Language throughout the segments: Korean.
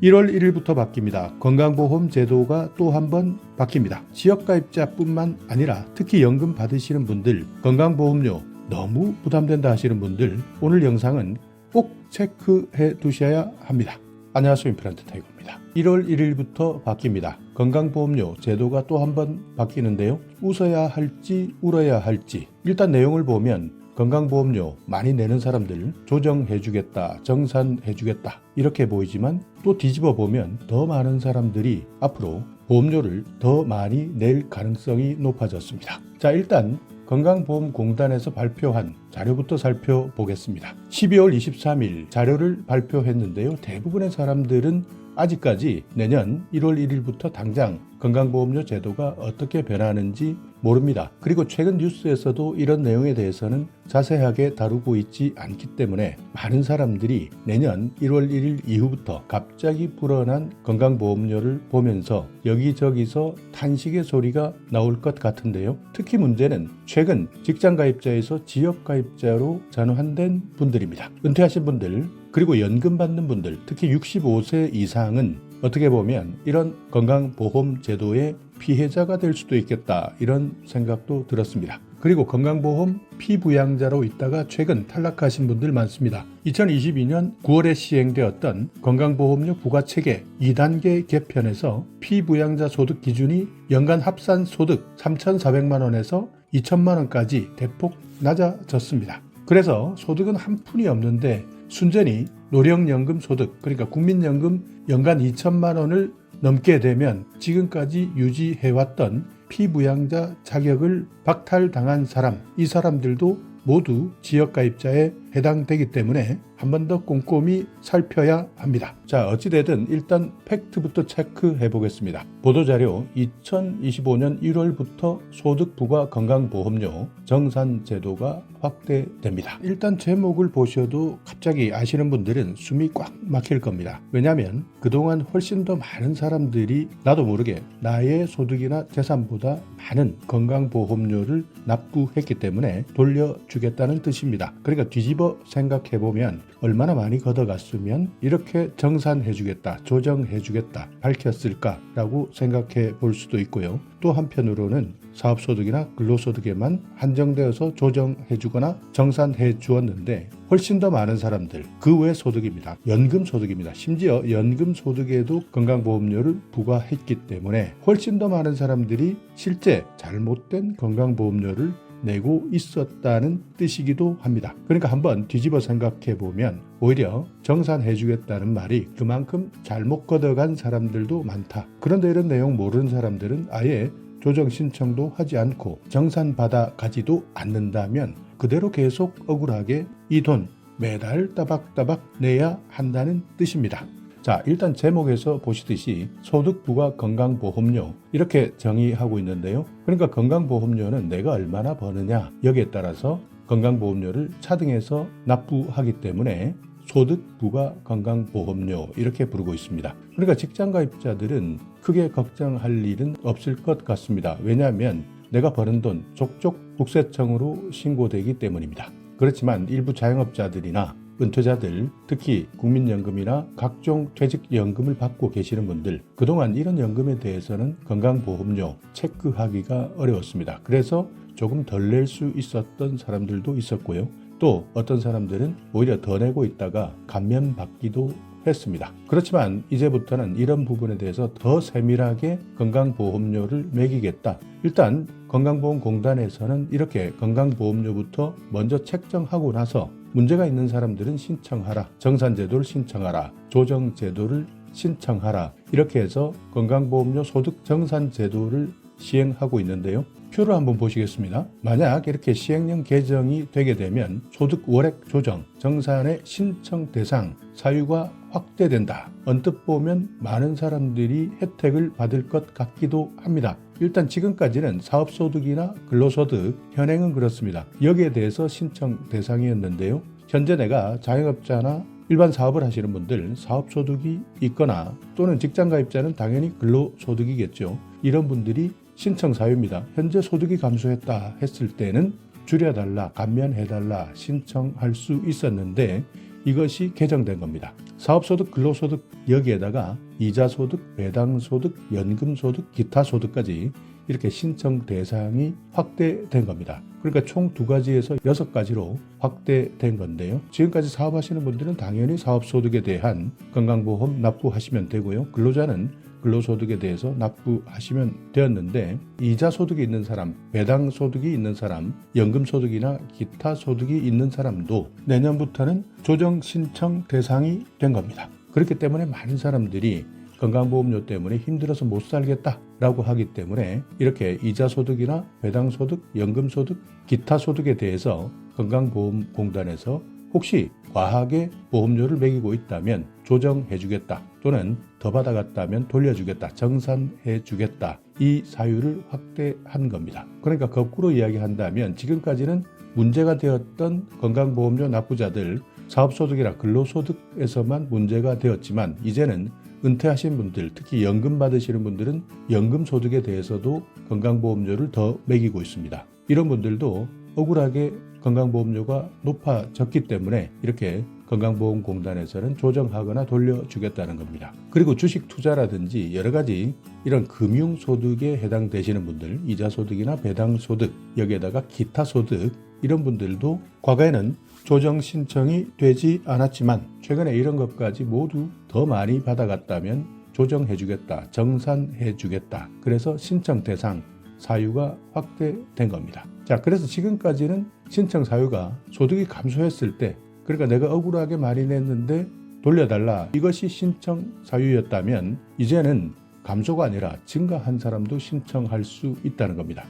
1월 1일부터 바뀝니다. 건강보험 제도가 또 한 번 바뀝니다. 지역가입자뿐만 아니라 특히 연금 받으시는 분들, 건강보험료 너무 부담된다 하시는 분들, 오늘 영상은 꼭 체크해 두셔야 합니다. 안녕하세요. 임플란트 타이거입니다. 1월 1일부터 바뀝니다. 건강보험료 제도가 또 한 번 바뀌는데요. 웃어야 할지 울어야 할지, 일단 내용을 보면 건강보험료 많이 내는 사람들 조정해주겠다, 정산해주겠다 이렇게 보이지만, 또 뒤집어 보면 더 많은 사람들이 앞으로 보험료를 더 많이 낼 가능성이 높아졌습니다. 자, 일단 건강보험공단에서 발표한 자료부터 살펴보겠습니다. 12월 23일 자료를 발표했는데요. 대부분의 사람들은 아직까지 내년 1월 1일부터 당장 건강보험료 제도가 어떻게 변하는지 모릅니다. 그리고 최근 뉴스에서도 이런 내용에 대해서는 자세하게 다루고 있지 않기 때문에 많은 사람들이 내년 1월 1일 이후부터 갑자기 불어난 건강보험료를 보면서 여기저기서 탄식의 소리가 나올 것 같은데요. 특히 문제는 최근 직장가입자에서 지역가입자로 전환된 분들입니다. 은퇴하신 분들, 그리고 연금 받는 분들, 특히 65세 이상은 어떻게 보면 이런 건강보험 제도의 피해자가 될 수도 있겠다, 이런 생각도 들었습니다. 그리고 건강보험 피부양자로 있다가 최근 탈락하신 분들 많습니다. 2022년 9월에 시행되었던 건강보험료 부과체계 2단계 개편에서 피부양자 소득 기준이 연간 합산 소득 3,400만 원에서 2천만 원까지 대폭 낮아졌습니다. 그래서 소득은 한 푼이 없는데 순전히 노령연금 소득, 그러니까 국민연금 연간 2천만 원을 넘게 되면 지금까지 유지해왔던 피부양자 자격을 박탈당한 사람, 이 사람들도 모두 지역가입자에 해당되기 때문에 한 번 더 꼼꼼히 살펴야 합니다. 자, 어찌되든 일단 팩트부터 체크해 보겠습니다. 보도자료 2025년 1월부터 소득 부과 건강보험료 정산 제도가 확대됩니다. 일단 제목을 보셔도 갑자기 아시는 분들은 숨이 꽉 막힐 겁니다. 왜냐하면 그동안 훨씬 더 많은 사람들이 나도 모르게 나의 소득이나 재산보다 많은 건강보험료를 납부했기 때문에 돌려주겠다는 뜻입니다. 그러니까 뒤집어 생각해보면 얼마나 많이 걷어갔으면 이렇게 정산해주겠다, 조정해주겠다 밝혔을까라고 생각해 볼 수도 있고요. 또 한편으로는 사업소득이나 근로소득에만 한정되어서 조정해주거나 정산해 주었는데 훨씬 더 많은 사람들, 그 외 소득입니다. 연금소득입니다. 심지어 연금소득에도 건강보험료를 부과했기 때문에 훨씬 더 많은 사람들이 실제 잘못된 건강보험료를 내고 있었다는 뜻이기도 합니다. 그러니까 한번 뒤집어 생각해 보면 오히려 정산해주겠다는 말이 그만큼 잘못 걷어간 사람들도 많다. 그런데 이런 내용 모르는 사람들은 아예 조정 신청도 하지 않고 정산받아 가지도 않는다면 그대로 계속 억울하게 이 돈 매달 따박따박 내야 한다는 뜻입니다. 자, 일단 제목에서 보시듯이 소득 부과 건강보험료 이렇게 정의하고 있는데요. 그러니까 건강보험료는 내가 얼마나 버느냐 여기에 따라서 건강보험료를 차등해서 납부하기 때문에 소득 부과 건강보험료 이렇게 부르고 있습니다. 그러니까 직장가입자들은 크게 걱정할 일은 없을 것 같습니다. 왜냐하면 내가 버는 돈 족족 국세청으로 신고되기 때문입니다. 그렇지만 일부 자영업자들이나 은퇴자들, 특히 국민연금이나 각종 퇴직연금을 받고 계시는 분들, 그동안 이런 연금에 대해서는 건강보험료 체크하기가 어려웠습니다. 그래서 조금 덜 낼 수 있었던 사람들도 있었고요. 또 어떤 사람들은 오히려 더 내고 있다가 감면받기도 했습니다. 그렇지만 이제부터는 이런 부분에 대해서 더 세밀하게 건강보험료를 매기겠다. 일단 건강보험공단에서는 이렇게 건강보험료부터 먼저 책정하고 나서 문제가 있는 사람들은 신청하라, 정산제도를 신청하라, 조정제도를 신청하라, 이렇게 해서 건강보험료 소득 정산제도를 시행하고 있는데요. 표를 한번 보시겠습니다. 만약 이렇게 시행령 개정이 되게 되면 소득 월액 조정, 정산의 신청 대상, 사유가 확대된다. 언뜻 보면 많은 사람들이 혜택을 받을 것 같기도 합니다. 일단 지금까지는 사업소득이나 근로소득, 현행은 그렇습니다. 여기에 대해서 신청 대상이었는데요. 현재 내가 자영업자나 일반 사업을 하시는 분들, 사업소득이 있거나 또는 직장가입자는 당연히 근로소득이겠죠. 이런 분들이 신청 사유입니다. 현재 소득이 감소했다 했을 때는 줄여달라, 감면해달라 신청할 수 있었는데 이것이 개정된 겁니다. 사업소득, 근로소득 여기에다가 이자소득, 배당소득, 연금소득, 기타소득까지 이렇게 신청 대상이 확대된 겁니다. 그러니까 총 2가지에서 6가지로 확대된 건데요. 지금까지 사업하시는 분들은 당연히 사업소득에 대한 건강보험 납부하시면 되고요. 근로자는 근로소득에 대해서 납부하시면 되었는데 이자소득이 있는 사람, 배당소득이 있는 사람, 연금소득이나 기타소득이 있는 사람도 내년부터는 조정 신청 대상이 된 겁니다. 그렇기 때문에 많은 사람들이 건강보험료 때문에 힘들어서 못 살겠다라고 하기 때문에 이렇게 이자소득이나 배당소득, 연금소득, 기타소득에 대해서 건강보험공단에서 혹시 과하게 보험료를 매기고 있다면 조정해주겠다 또는 더 받아갔다면 돌려주겠다, 정산해주겠다 이 사유를 확대한 겁니다. 그러니까 거꾸로 이야기한다면 지금까지는 문제가 되었던 건강보험료 납부자들 사업소득이나 근로소득에서만 문제가 되었지만 이제는 은퇴하신 분들, 특히 연금 받으시는 분들은 연금소득에 대해서도 건강보험료를 더 매기고 있습니다. 이런 분들도 억울하게 건강보험료가 높아졌기 때문에 이렇게 건강보험공단에서는 조정하거나 돌려주겠다는 겁니다. 그리고 주식 투자라든지 여러 가지 이런 금융소득에 해당되시는 분들, 이자소득이나 배당소득, 여기에다가 기타소득 이런 분들도 과거에는 조정 신청이 되지 않았지만 최근에 이런 것까지 모두 더 많이 받아갔다면 조정해주겠다, 정산해주겠다. 그래서 신청 대상 사유가 확대된 겁니다. 자, 그래서 지금까지는 신청 사유가 소득이 감소했을 때, 그러니까 내가 억울하게 많이 냈는데 돌려달라, 이것이 신청 사유였다면 이제는 감소가 아니라 증가한 사람도 신청할 수 있다는 겁니다.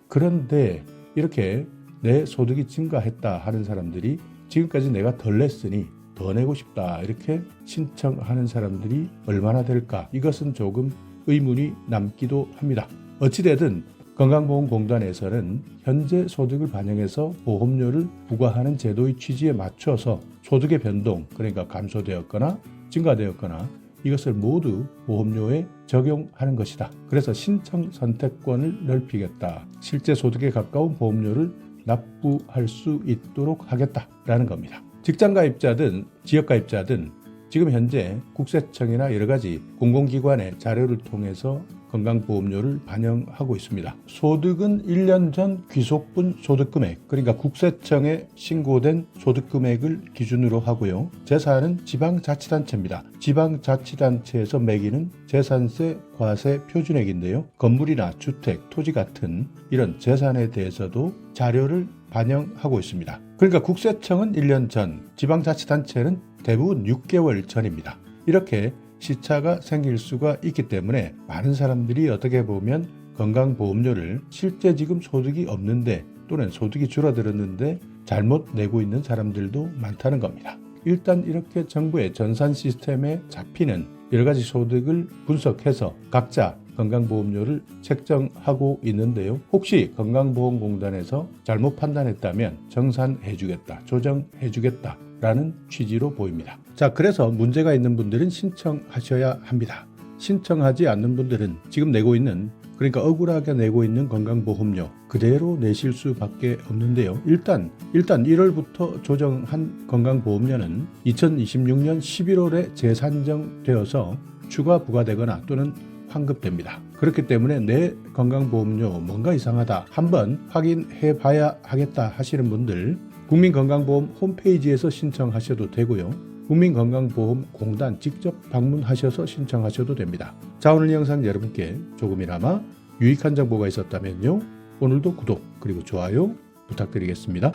그런데 이렇게 내 소득이 증가했다 하는 사람들이 지금까지 내가 덜 냈으니 더 내고 싶다 이렇게 신청하는 사람들이 얼마나 될까? 이것은 조금 의문이 남기도 합니다. 어찌되든 건강보험공단에서는 현재 소득을 반영해서 보험료를 부과하는 제도의 취지에 맞춰서 소득의 변동, 그러니까 감소되었거나 증가되었거나 이것을 모두 보험료에 적용하는 것이다. 그래서 신청 선택권을 넓히겠다. 실제 소득에 가까운 보험료를 납부할 수 있도록 하겠다라는 겁니다. 직장가입자든 지역가입자든 지금 현재 국세청이나 여러 가지 공공기관의 자료를 통해서 건강보험료를 반영하고 있습니다. 소득은 1년 전 귀속분 소득금액, 그러니까 국세청에 신고된 소득금액을 기준으로 하고요. 재산은 지방자치단체입니다. 지방자치단체에서 매기는 재산세 과세 표준액인데요. 건물이나 주택, 토지 같은 이런 재산에 대해서도 자료를 반영하고 있습니다. 그러니까 국세청은 1년 전, 지방자치단체는 대부분 6개월 전입니다. 이렇게 시차가 생길 수가 있기 때문에 많은 사람들이 어떻게 보면 건강보험료를 실제 지금 소득이 없는데 또는 소득이 줄어들었는데 잘못 내고 있는 사람들도 많다는 겁니다. 일단 이렇게 정부의 전산 시스템에 잡히는 여러 가지 소득을 분석해서 각자 건강보험료를 책정하고 있는데요. 혹시 건강보험공단에서 잘못 판단했다면 정산해주겠다, 조정해주겠다 라는 취지로 보입니다. 자, 그래서 문제가 있는 분들은 신청하셔야 합니다. 신청하지 않는 분들은 지금 내고 있는, 그러니까 억울하게 내고 있는 건강보험료 그대로 내실 수밖에 없는데요. 일단 1월부터 조정한 건강보험료는 2026년 11월에 재산정되어서 추가 부과되거나 또는 환급됩니다. 그렇기 때문에 내 건강보험료 뭔가 이상하다, 한번 확인해 봐야 하겠다 하시는 분들 국민건강보험 홈페이지에서 신청하셔도 되고요. 국민건강보험공단 직접 방문하셔서 신청하셔도 됩니다. 자, 오늘 영상 여러분께 조금이나마 유익한 정보가 있었다면요. 오늘도 구독 그리고 좋아요 부탁드리겠습니다.